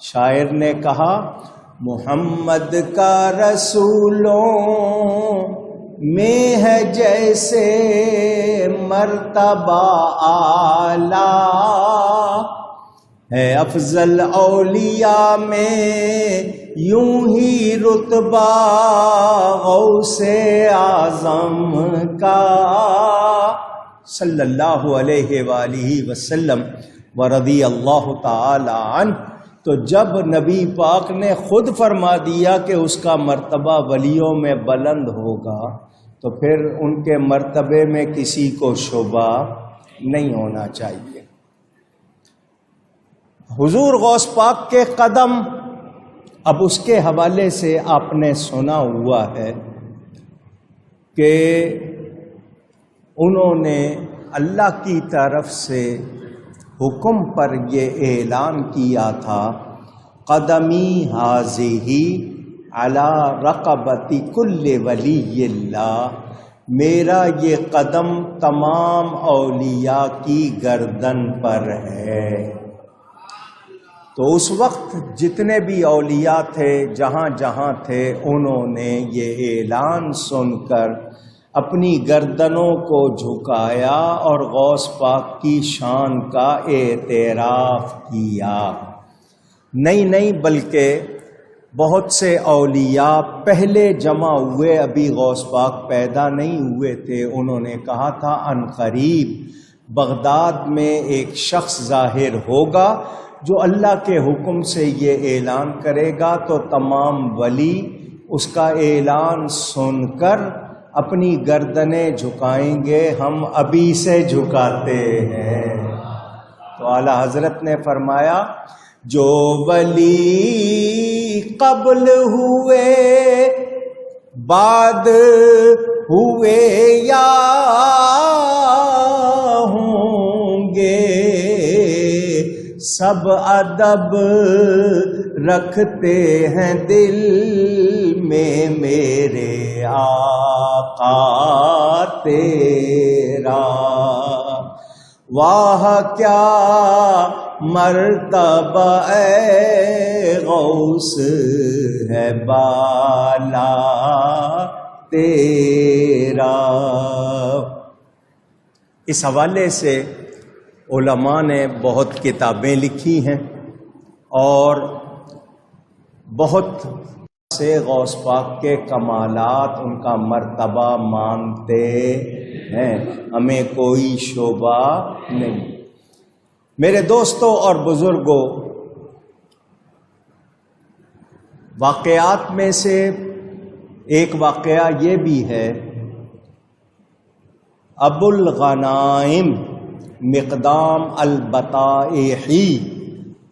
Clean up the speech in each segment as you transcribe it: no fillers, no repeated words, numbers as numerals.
شاعر نے کہا محمد کا رسولوں میں ہے جیسے مرتبہ اعلیٰ، ہے افضل اولیاء میں یوں ہی رتبہ غوث اعظم کا صلی اللہ علیہ وآلہ وسلم ورضی اللہ تعالی عنہ۔ تو جب نبی پاک نے خود فرما دیا کہ اس کا مرتبہ ولیوں میں بلند ہوگا تو پھر ان کے مرتبے میں کسی کو شبہ نہیں ہونا چاہیے۔ حضور غوث پاک کے قدم، اب اس کے حوالے سے آپ نے سنا ہوا ہے کہ انہوں نے اللہ کی طرف سے حکم پر یہ اعلان کیا تھا قدمی حاذی علی رقبتی کل ولی اللہ، میرا یہ قدم تمام اولیاء کی گردن پر ہے۔ تو اس وقت جتنے بھی اولیاء تھے جہاں جہاں تھے انہوں نے یہ اعلان سن کر اپنی گردنوں کو جھکایا اور غوث پاک کی شان کا اعتراف کیا۔ نہیں بلکہ بہت سے اولیاء پہلے جمع ہوئے، ابھی غوث پاک پیدا نہیں ہوئے تھے، انہوں نے کہا تھا ان قریب بغداد میں ایک شخص ظاہر ہوگا جو اللہ کے حکم سے یہ اعلان کرے گا تو تمام ولی اس کا اعلان سن کر اپنی گردنیں جھکائیں گے، ہم ابھی سے جھکاتے ہیں۔ تو اعلیٰ حضرت نے فرمایا جو ولی قبل ہوئے بعد ہوئے یا ہوں گے، سب ادب رکھتے ہیں دل میں میرے آقا تیرا، واہ کیا مرتبہ اے غوث ہے بالا تیرا۔ اس حوالے سے علماء نے بہت کتابیں لکھی ہیں اور بہت سے غوث پاک کے کمالات، ان کا مرتبہ مانتے ہیں، ہمیں کوئی شبہ نہیں۔ میرے دوستوں اور بزرگوں، واقعات میں سے ایک واقعہ یہ بھی ہے، ابو الغنائم مقدام البطائحی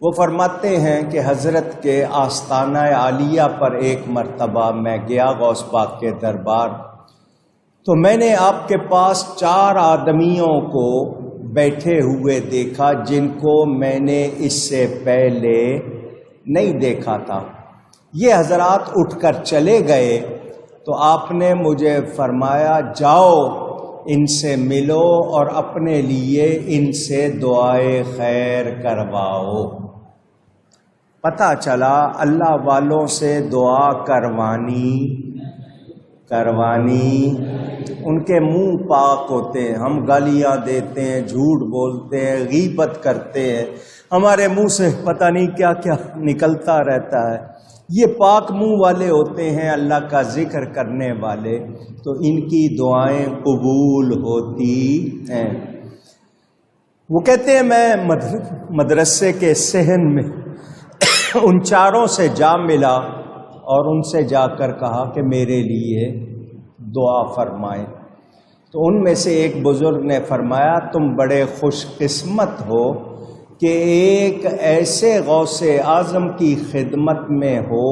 وہ فرماتے ہیں کہ حضرت کے آستانہ عالیہ پر ایک مرتبہ میں گیا غوث پاک کے دربار، تو میں نے آپ کے پاس 4 آدمیوں کو بیٹھے ہوئے دیکھا جن کو میں نے اس سے پہلے نہیں دیکھا تھا۔ یہ حضرات اٹھ کر چلے گئے تو آپ نے مجھے فرمایا جاؤ ان سے ملو اور اپنے لیے ان سے دعائے خیر کرواؤ۔ پتہ چلا اللہ والوں سے دعا کروانی ان کے منہ پاک ہوتے ہیں، ہم گالیاں دیتے ہیں، جھوٹ بولتے ہیں، غیبت کرتے ہیں، ہمارے منہ سے پتہ نہیں کیا کیا نکلتا رہتا ہے، یہ پاک منہ والے ہوتے ہیں اللہ کا ذکر کرنے والے، تو ان کی دعائیں قبول ہوتی ہیں۔ وہ کہتے ہیں میں مدرسے کے صحن میں ان 4 سے جا ملا اور ان سے جا کر کہا کہ میرے لیے دعا فرمائیں۔ تو ان میں سے ایک بزرگ نے فرمایا تم بڑے خوش قسمت ہو کہ ایک ایسے غوث اعظم کی خدمت میں ہو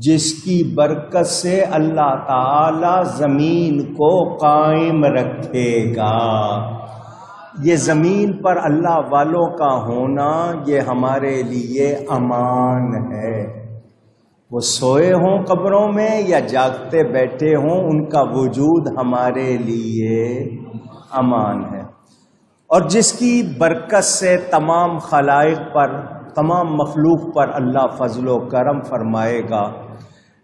جس کی برکت سے اللہ تعالی زمین کو قائم رکھے گا۔ یہ زمین پر اللہ والوں کا ہونا یہ ہمارے لیے امان ہے، وہ سوئے ہوں قبروں میں یا جاگتے بیٹھے ہوں، ان کا وجود ہمارے لیے امان ہے، اور جس کی برکت سے تمام خلائق پر تمام مخلوق پر اللہ فضل و کرم فرمائے گا۔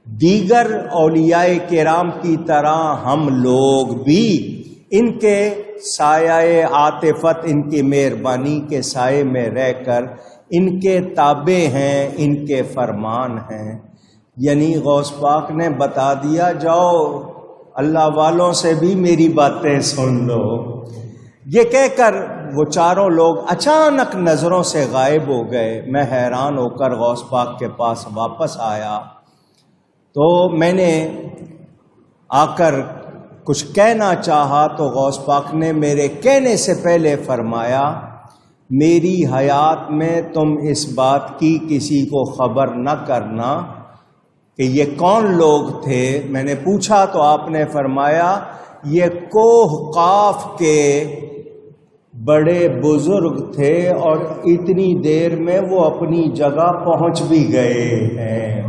دیگر اولیاء کرام کی طرح ہم لوگ بھی ان کے سایہ عاطفت، ان کی مہربانی کے سائے میں رہ کر ان کے تابع ہیں، ان کے فرمان ہیں۔ یعنی غوث پاک نے بتا دیا جاؤ اللہ والوں سے بھی میری باتیں سن لو۔ یہ کہہ کر وہ چاروں لوگ اچانک نظروں سے غائب ہو گئے۔ میں حیران ہو کر غوث پاک کے پاس واپس آیا تو میں نے آ کر کچھ کہنا چاہا تو غوث پاک نے میرے کہنے سے پہلے فرمایا میری حیات میں تم اس بات کی کسی کو خبر نہ کرنا کہ یہ کون لوگ تھے۔ میں نے پوچھا تو آپ نے فرمایا یہ کوہ قاف کے بڑے بزرگ تھے اور اتنی دیر میں وہ اپنی جگہ پہنچ بھی گئے ہیں۔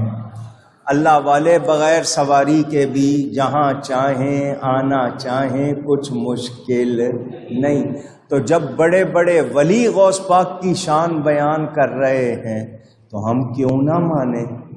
اللہ والے بغیر سواری کے بھی جہاں چاہیں آنا چاہیں، کچھ مشکل نہیں۔ تو جب بڑے بڑے ولی غوث پاک کی شان بیان کر رہے ہیں تو ہم کیوں نہ مانیں۔